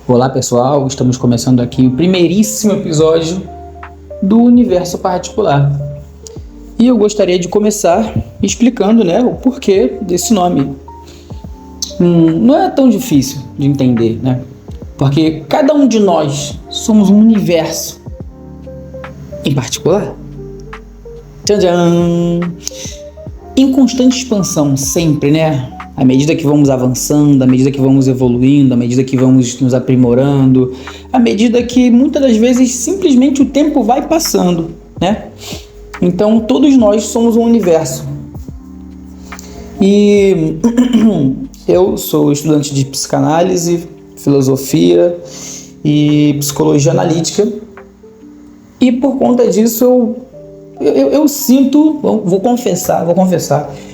Olá pessoal, estamos começando aqui o primeiríssimo episódio do Universo Particular. E eu gostaria de começar explicando, o porquê desse nome. Não é tão difícil de entender, porque cada um de nós somos um universo em particular. Tchan! Em constante expansão sempre, à medida que vamos avançando, à medida que vamos evoluindo, à medida que vamos nos aprimorando, à medida que muitas das vezes simplesmente o tempo vai passando, Então todos nós somos um universo. E eu sou estudante de psicanálise, filosofia e psicologia analítica, e por conta disso eu sinto, vou confessar,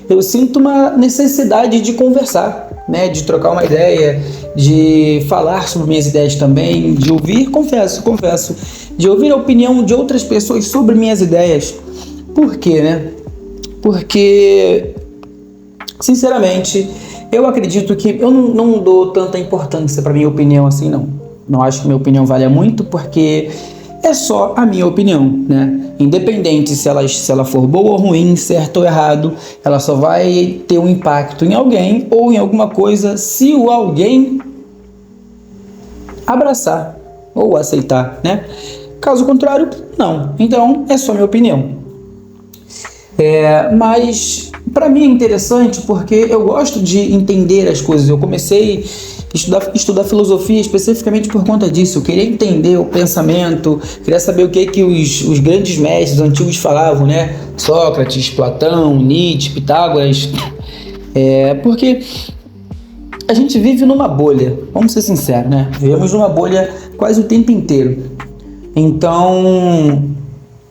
eu sinto uma necessidade de conversar, de trocar uma ideia, de falar sobre minhas ideias também, de ouvir, confesso, de ouvir a opinião de outras pessoas sobre minhas ideias. Por quê, Porque, sinceramente, eu acredito que eu não dou tanta importância para minha opinião assim, não. Não acho que minha opinião valha muito, porque é só a minha opinião, Independente se ela for boa ou ruim, certo ou errado, ela só vai ter um impacto em alguém ou em alguma coisa se o alguém abraçar ou aceitar, Caso contrário, não. Então, é só minha opinião. Mas, para mim é interessante porque eu gosto de entender as coisas. Eu comecei a estudar filosofia especificamente por conta disso. Eu queria entender o pensamento, queria saber o que os grandes mestres antigos falavam, Sócrates, Platão, Nietzsche, Pitágoras. Porque a gente vive numa bolha, vamos ser sinceros, Vivemos numa bolha quase o tempo inteiro. Então,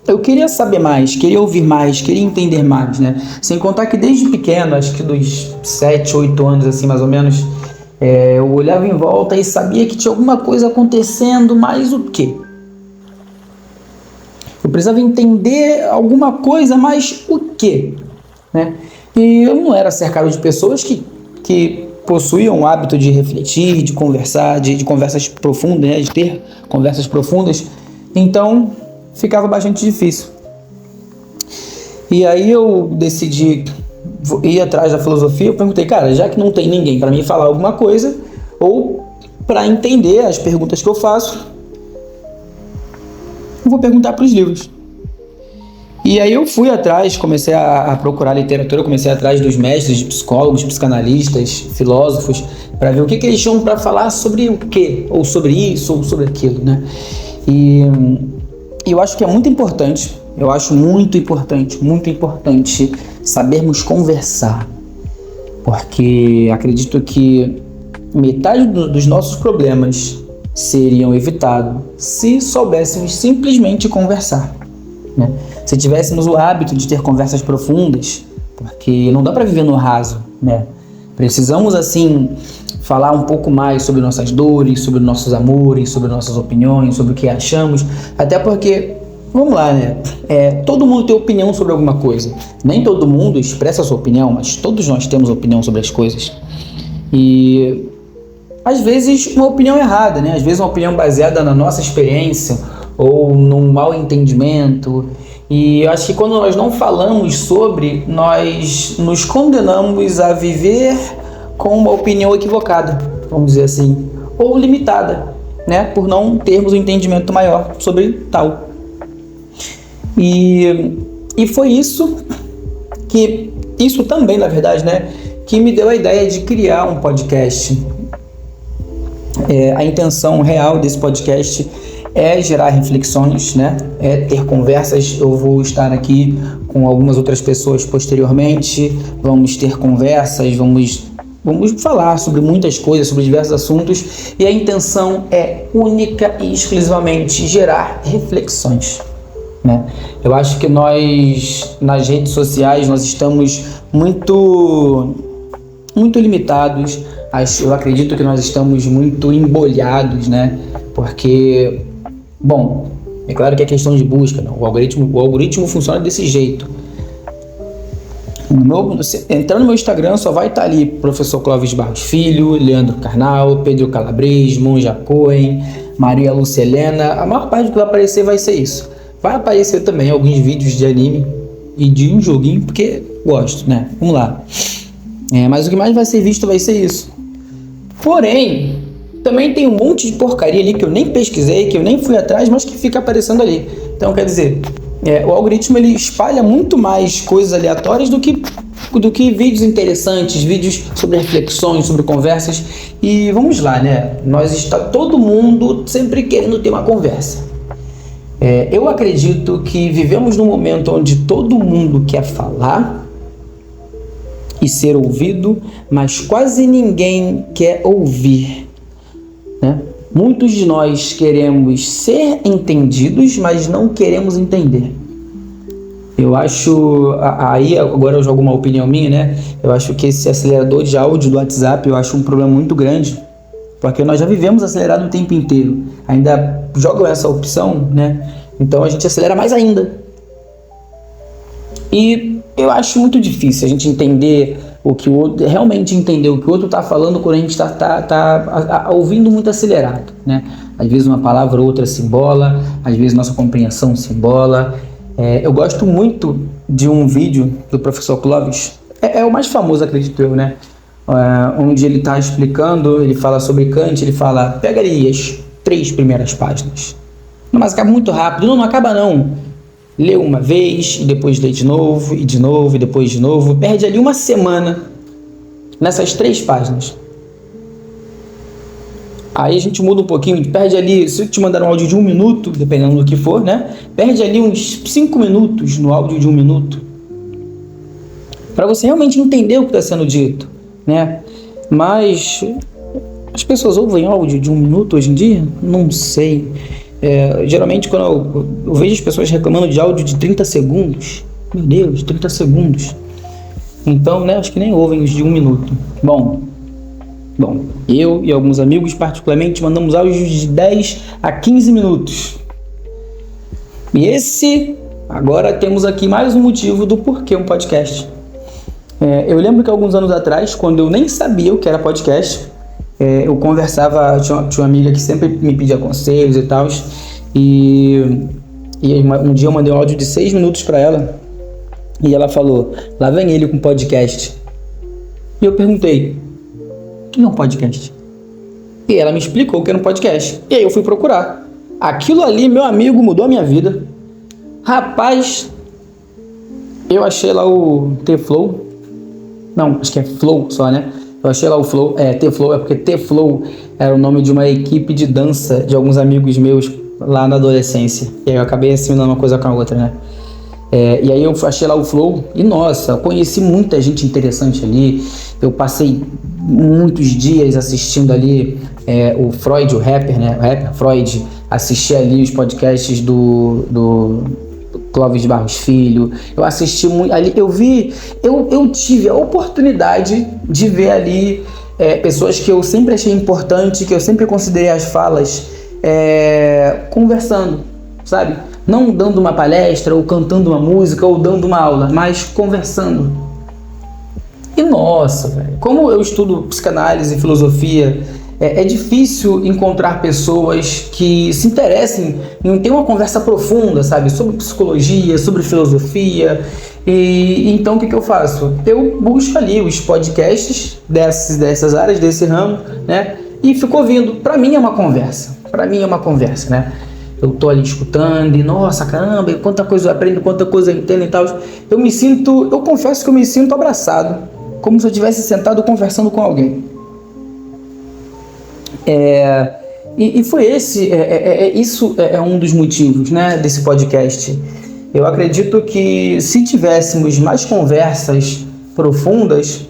eu queria saber mais, queria ouvir mais, queria entender mais, Sem contar que desde pequeno, acho que dos 7, 8 anos, assim, mais ou menos, eu olhava em volta e sabia que tinha alguma coisa acontecendo, mas o quê? Eu precisava entender alguma coisa, mas o quê? E eu não era cercado de pessoas que possuíam o hábito de refletir, de conversar, de conversas profundas, de ter conversas profundas. Então, ficava bastante difícil. E aí eu decidi ir atrás da filosofia. Eu perguntei, cara, já que não tem ninguém para me falar alguma coisa, ou para entender as perguntas que eu faço, eu vou perguntar para os livros. E aí eu fui atrás, comecei a procurar literatura, comecei atrás dos mestres, de psicólogos, psicanalistas, filósofos, para ver o que eles tinham para falar sobre o quê, ou sobre isso, ou sobre aquilo, E eu acho que é muito importante, muito importante sabermos conversar, porque acredito que metade dos nossos problemas seriam evitados se soubéssemos simplesmente conversar, Se tivéssemos o hábito de ter conversas profundas, porque não dá para viver no raso, Precisamos, assim, falar um pouco mais sobre nossas dores, sobre nossos amores, sobre nossas opiniões, sobre o que achamos, até porque, vamos lá, todo mundo tem opinião sobre alguma coisa. Nem todo mundo expressa a sua opinião, mas todos nós temos opinião sobre as coisas. E, às vezes, uma opinião errada, Às vezes uma opinião baseada na nossa experiência ou num mau entendimento. E eu acho que quando nós não falamos sobre, nós nos condenamos a viver com uma opinião equivocada, vamos dizer assim, ou limitada, por não termos um entendimento maior sobre tal. E foi isso também, na verdade, que me deu a ideia de criar um podcast. A intenção real desse podcast é gerar reflexões, é ter conversas. Eu vou estar aqui com algumas outras pessoas posteriormente, vamos ter conversas, vamos falar sobre muitas coisas, sobre diversos assuntos, e a intenção é única e exclusivamente gerar reflexões, Eu acho que nós, nas redes sociais, nós estamos muito limitados. Eu acredito que nós estamos muito embolhados, Porque, bom, é claro que é questão de busca, O algoritmo funciona desse jeito. Entrando no meu Instagram, só vai estar ali Professor Clóvis Barros Filho, Leandro Carnal, Pedro Calabres, Monja Cohen, Maria Lúcia Helena. A maior parte do que vai aparecer vai ser isso. Vai aparecer também alguns vídeos de anime e de um joguinho, porque gosto, né? Vamos lá. Mas o que mais vai ser visto vai ser isso. Porém, também tem um monte de porcaria ali que eu nem pesquisei, que eu nem fui atrás, mas que fica aparecendo ali. Então, quer dizer, o algoritmo ele espalha muito mais coisas aleatórias do que vídeos interessantes, vídeos sobre reflexões, sobre conversas. E vamos lá, né? Todo mundo sempre querendo ter uma conversa. Eu acredito que vivemos num momento onde todo mundo quer falar e ser ouvido, mas quase ninguém quer ouvir, né? Muitos de nós queremos ser entendidos, mas não queremos entender. Eu acho, aí agora eu jogo uma opinião minha, né? Eu acho que esse acelerador de áudio do WhatsApp, eu acho um problema muito grande, porque nós já vivemos acelerado o tempo inteiro. Ainda jogam essa opção, né? Então a gente acelera mais ainda. E eu acho muito difícil a gente entender o que o outro, realmente entender o que o outro está falando quando a gente está ouvindo muito acelerado, né? Às vezes uma palavra ou outra se embola, às vezes nossa compreensão se embola. Eu gosto muito de um vídeo do professor Clóvis, é o mais famoso, acredito eu, né? Onde ele está explicando, ele fala sobre Kant, ele fala, pega ali as 3 primeiras páginas. Não, mas acaba muito rápido. Não acaba não. Lê uma vez, e depois lê de novo, e de novo, e depois de novo. Perde ali uma semana nessas 3 páginas. Aí a gente muda um pouquinho, perde ali, se eu te mandar um áudio de 1 minuto, dependendo do que for, né? Perde ali uns 5 minutos no áudio de 1 minuto. Para você realmente entender o que está sendo dito, né? Mas as pessoas ouvem áudio de 1 minuto hoje em dia? Não sei. Geralmente quando eu vejo as pessoas reclamando de áudio de 30 segundos, meu Deus, 30 segundos. Então, né, acho que nem ouvem os de 1 minuto. Bom, eu e alguns amigos particularmente mandamos áudios de 10 a 15 minutos. E agora temos aqui mais um motivo do porquê um podcast. Eu lembro que alguns anos atrás, quando eu nem sabia o que era podcast, eu conversava, tinha uma amiga que sempre me pedia conselhos e tal, e um dia eu mandei um áudio de 6 minutos para ela, e ela falou, lá vem ele com podcast. E eu perguntei, o que é um podcast? E ela me explicou o que era um podcast, e aí eu fui procurar. Aquilo ali, meu amigo, mudou a minha vida. Rapaz, eu achei lá o T-Flow, não, acho que é Flow só, né? Eu achei lá o Flow, T-Flow, porque T-Flow era o nome de uma equipe de dança de alguns amigos meus lá na adolescência. E aí eu acabei assimilando uma coisa com a outra, né? E aí eu achei lá o Flow e, nossa, eu conheci muita gente interessante ali. Eu passei muitos dias assistindo ali o Freud, o rapper, né? O rapper Freud, assisti ali os podcasts do Clóvis Barros Filho, eu assisti muito ali, eu tive a oportunidade de ver ali pessoas que eu sempre achei importante, que eu sempre considerei as falas conversando, sabe? Não dando uma palestra, ou cantando uma música, ou dando uma aula, mas conversando. E nossa, velho, como eu estudo psicanálise e filosofia, é difícil encontrar pessoas que se interessem em ter uma conversa profunda, sabe? Sobre psicologia, sobre filosofia. E então o que eu faço? Eu busco ali os podcasts dessas áreas, desse ramo, né? E fico ouvindo. Para mim é uma conversa. Né? Eu tô ali escutando e, nossa, caramba, quanta coisa eu aprendo, quanta coisa eu entendo e tal. Eu confesso que eu me sinto abraçado, como se eu estivesse sentado conversando com alguém. E foi isso é um dos motivos, né, desse podcast. Eu acredito que se tivéssemos mais conversas profundas,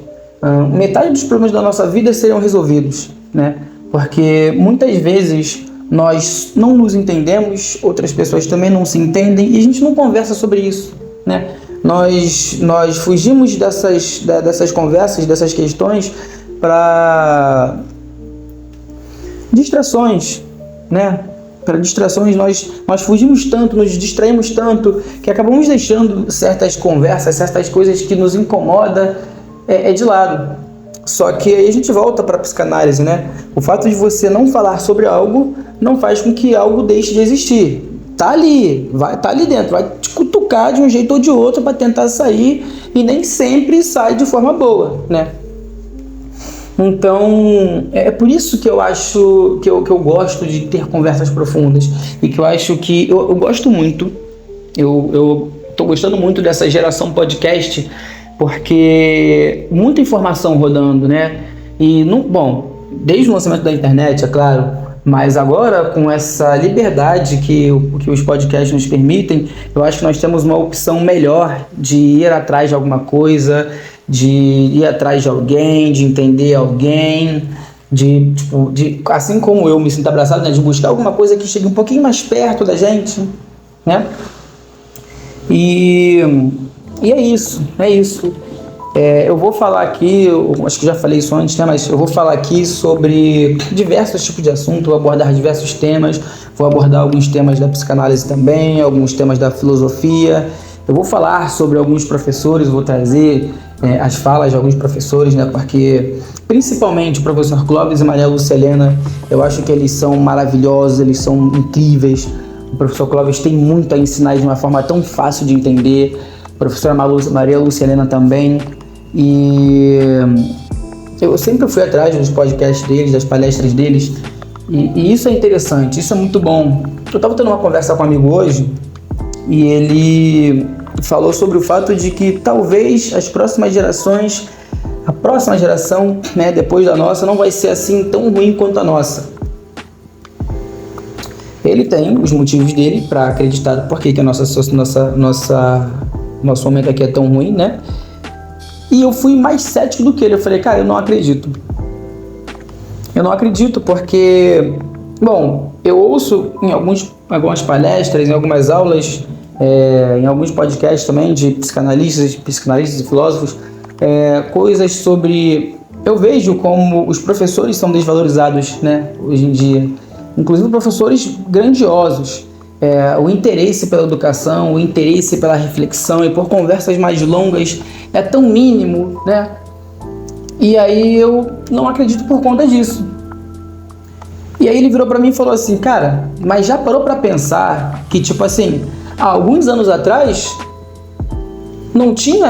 metade dos problemas da nossa vida seriam resolvidos, né? Porque muitas vezes nós não nos entendemos, outras pessoas também não se entendem e a gente não conversa sobre isso, né? Nós fugimos dessas conversas, dessas questões para distrações, né? Para distrações, nós fugimos tanto, nos distraímos tanto, que acabamos deixando certas conversas, certas coisas que nos incomodam de lado. Só que aí a gente volta para a psicanálise, né? O fato de você não falar sobre algo não faz com que algo deixe de existir. Tá ali dentro, vai te cutucar de um jeito ou de outro para tentar sair, e nem sempre sai de forma boa, né? Então, é por isso que eu acho que eu gosto de ter conversas profundas, e que eu acho que eu gosto muito, eu tô gostando muito dessa geração podcast, porque muita informação rodando, né? E, bom, desde o lançamento da internet, é claro, mas agora com essa liberdade que os podcasts nos permitem, eu acho que nós temos uma opção melhor de ir atrás de alguma coisa, de ir atrás de alguém, de entender alguém, assim como eu me sinto abraçado, né, de buscar alguma coisa que chegue um pouquinho mais perto da gente, né? E é isso. Eu vou falar aqui, eu acho que já falei isso antes, né, mas eu vou falar aqui sobre diversos tipos de assunto, vou abordar diversos temas, vou abordar alguns temas da psicanálise também, alguns temas da filosofia. Eu vou falar sobre alguns professores, vou trazer as falas de alguns professores, né, porque principalmente o professor Clóvis e Maria Lúcia Helena, eu acho que eles são maravilhosos, eles são incríveis. O professor Clóvis tem muito a ensinar de uma forma tão fácil de entender, a professora Maria Lúcia Helena também, e eu sempre fui atrás dos podcasts deles, das palestras deles, e isso é interessante, isso é muito bom. Eu estava tendo uma conversa com um amigo hoje, e ele falou sobre o fato de que talvez a próxima geração, né, depois da nossa, não vai ser assim tão ruim quanto a nossa. Ele tem os motivos dele para acreditar por que nosso momento aqui é tão ruim, né? E eu fui mais cético do que ele. Eu falei, cara, eu não acredito. Eu não acredito porque, bom, eu ouço em algumas palestras, em algumas aulas, em alguns podcasts também de psicanalistas e filósofos, coisas sobre... Eu vejo como os professores são desvalorizados, né, hoje em dia. Inclusive professores grandiosos. O interesse pela educação, o interesse pela reflexão e por conversas mais longas é tão mínimo, né? E aí eu não acredito por conta disso. E aí ele virou pra mim e falou assim, cara, mas já parou pra pensar que, tipo assim, há alguns anos atrás não tinha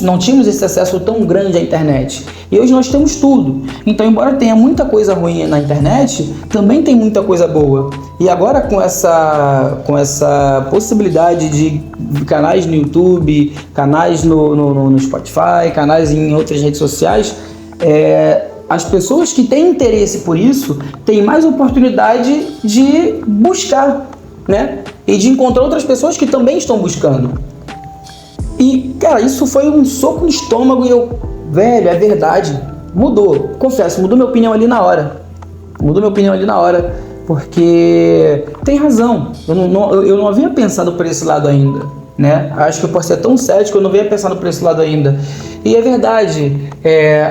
não tínhamos esse acesso tão grande à internet. E hoje nós temos tudo. Então, embora tenha muita coisa ruim na internet, também tem muita coisa boa. E agora com essa possibilidade de canais no YouTube, canais no Spotify, canais em outras redes sociais, as pessoas que têm interesse por isso têm mais oportunidade de buscar, né? E de encontrar outras pessoas que também estão buscando. E, cara, isso foi um soco no estômago e eu, velho, é verdade, mudou, confesso, mudou minha opinião ali na hora, porque tem razão, eu não havia pensado por esse lado ainda, né? Acho que por ser tão cético, eu não havia pensado por esse lado ainda. E é verdade,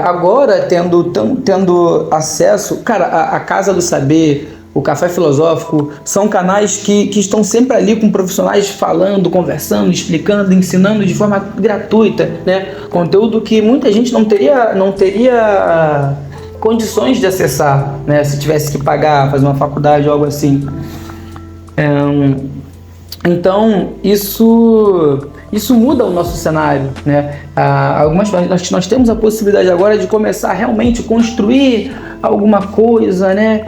agora tendo acesso, cara, a Casa do Saber, o Café Filosófico, são canais que estão sempre ali com profissionais falando, conversando, explicando, ensinando de forma gratuita, né? Conteúdo que muita gente não teria condições de acessar, né? Se tivesse que pagar, fazer uma faculdade ou algo assim. Então, isso muda o nosso cenário, né? Nós temos a possibilidade agora de começar realmente a construir alguma coisa, né?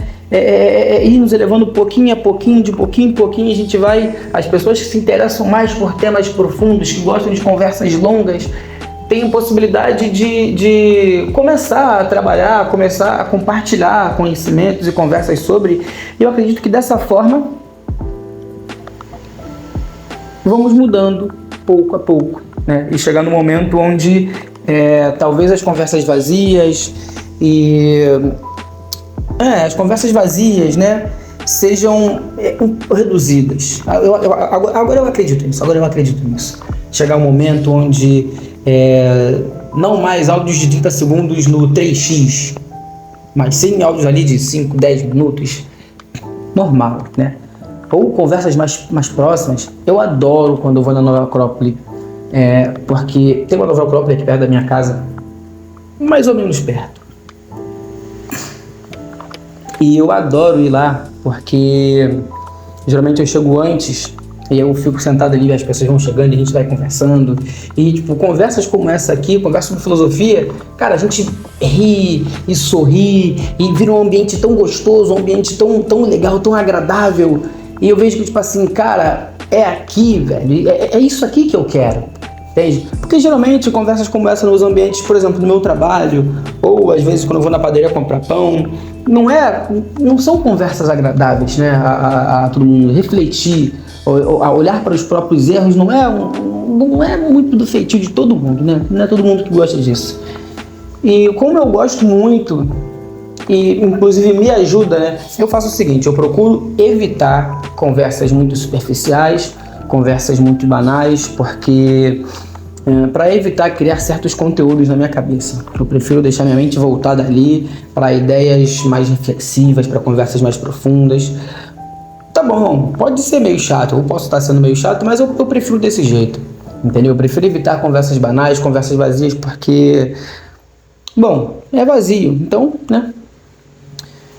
Ir nos elevando pouquinho a pouquinho, de pouquinho em pouquinho, a gente vai... As pessoas que se interessam mais por temas profundos, que gostam de conversas longas, têm a possibilidade de começar a trabalhar, começar a compartilhar conhecimentos e conversas sobre. E eu acredito que dessa forma vamos mudando pouco a pouco, né? E chegar no momento onde talvez as conversas vazias as conversas vazias, né, sejam reduzidas. Agora eu acredito nisso. Chegar um momento onde não mais áudios de 30 segundos no 3x, mas sim áudios ali de 5, 10 minutos, normal, né? Ou conversas mais próximas. Eu adoro quando eu vou na Nova Acrópole, porque tem uma Nova Acrópole aqui perto da minha casa, mais ou menos perto. E eu adoro ir lá, porque geralmente eu chego antes e eu fico sentado ali, as pessoas vão chegando e a gente vai conversando. E, tipo, conversas como essa aqui, conversas sobre filosofia, cara, a gente ri e sorri e vira um ambiente tão gostoso, um ambiente tão legal, tão agradável. E eu vejo que, tipo assim, cara, é aqui, velho, é isso aqui que eu quero, entende? Porque geralmente conversas como essa nos ambientes, por exemplo, do meu trabalho, ou às vezes quando eu vou na padaria comprar pão, não são conversas agradáveis, né, a todo mundo refletir, a olhar para os próprios erros, não é muito do feitio de todo mundo, né? Não é todo mundo que gosta disso. E como eu gosto muito, e inclusive me ajuda, né? Eu faço o seguinte, eu procuro evitar conversas muito superficiais, conversas muito banais, porque para evitar criar certos conteúdos na minha cabeça, eu prefiro deixar minha mente voltada ali para ideias mais reflexivas, para conversas mais profundas. Tá bom, pode ser meio chato, eu posso estar sendo meio chato, mas eu prefiro desse jeito, entendeu? Eu prefiro evitar conversas banais, conversas vazias, porque, bom, é vazio, então, né?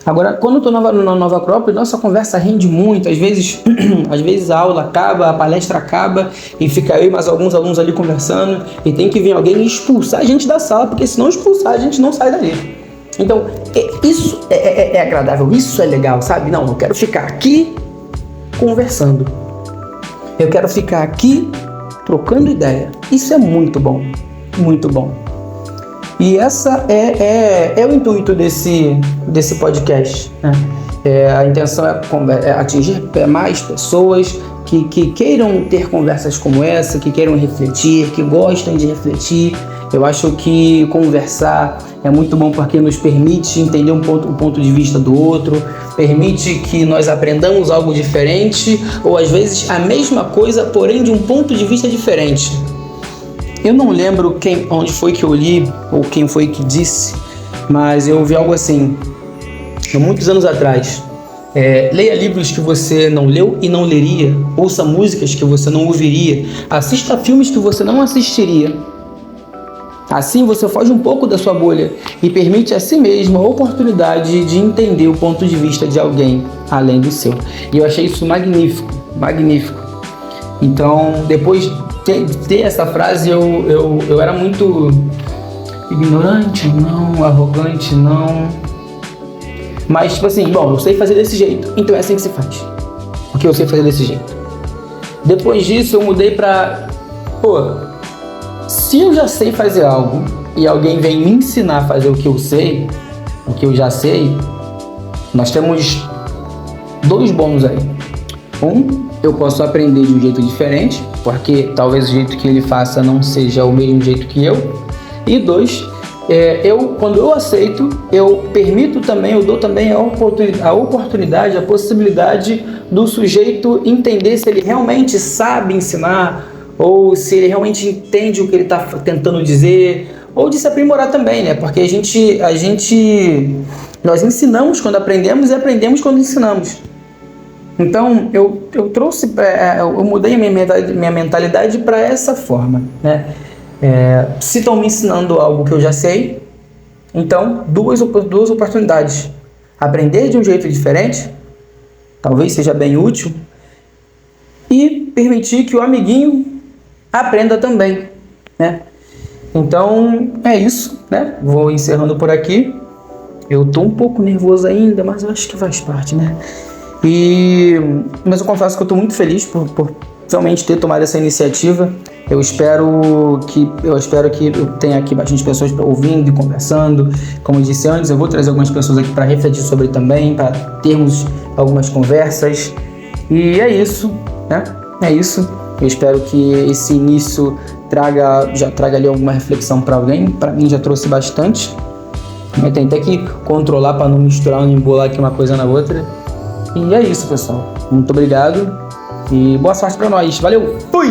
Agora, quando eu tô na Nova Acrópole, nossa conversa rende muito, às vezes a aula acaba, a palestra acaba, e fica eu e mais alguns alunos ali conversando, e tem que vir alguém e expulsar a gente da sala, porque se não expulsar, a gente não sai dali. Então, isso é agradável, isso é legal, sabe? Não, eu quero ficar aqui conversando. Eu quero ficar aqui trocando ideia. Isso é muito bom, muito bom. E essa é o intuito desse podcast, né? A intenção é atingir mais pessoas que queiram ter conversas como essa, que queiram refletir, que gostem de refletir. Eu acho que conversar é muito bom porque nos permite entender um ponto de vista do outro, permite que nós aprendamos algo diferente, ou às vezes a mesma coisa, porém de um ponto de vista diferente. Eu não lembro onde foi que eu li, ou quem foi que disse, mas eu ouvi algo assim, há muitos anos atrás. Leia livros que você não leu e não leria, ouça músicas que você não ouviria, assista filmes que você não assistiria. Assim você foge um pouco da sua bolha e permite a si mesmo a oportunidade de entender o ponto de vista de alguém além do seu. E eu achei isso magnífico, magnífico. Então, depois de ter essa frase, eu era muito ignorante, não, arrogante, não. Mas, tipo assim, bom, eu sei fazer desse jeito, então é assim que se faz. Porque eu sei fazer desse jeito. Depois disso, eu mudei pra... se eu já sei fazer algo e alguém vem me ensinar a fazer o que eu sei, o que eu já sei, nós temos dois bônus aí. Eu posso aprender de um jeito diferente, porque talvez o jeito que ele faça não seja o mesmo jeito que eu. E dois, quando eu aceito, eu permito também, eu dou também a oportunidade, a possibilidade do sujeito entender se ele realmente sabe ensinar, ou se ele realmente entende o que ele está tentando dizer, ou de se aprimorar também, né? Porque nós ensinamos quando aprendemos e aprendemos quando ensinamos. Então, eu mudei a minha mentalidade para essa forma, né? Se estão me ensinando algo que eu já sei, então, duas oportunidades. Aprender de um jeito diferente, talvez seja bem útil, e permitir que o amiguinho aprenda também, né? Então, é isso, né? Vou encerrando por aqui. Eu tô um pouco nervoso ainda, mas eu acho que faz parte, né? Mas eu confesso que eu tô muito feliz por realmente ter tomado essa iniciativa. Eu espero que eu tenha aqui bastante pessoas ouvindo e conversando. Como eu disse antes, eu vou trazer algumas pessoas aqui para refletir sobre também, para termos algumas conversas. E é isso, né? É isso. Eu espero que esse início já traga ali alguma reflexão para alguém. Para mim já trouxe bastante. Eu tentei aqui controlar para não misturar, não embolar aqui uma coisa na outra. E é isso, pessoal. Muito obrigado e boa sorte para nós. Valeu! Fui!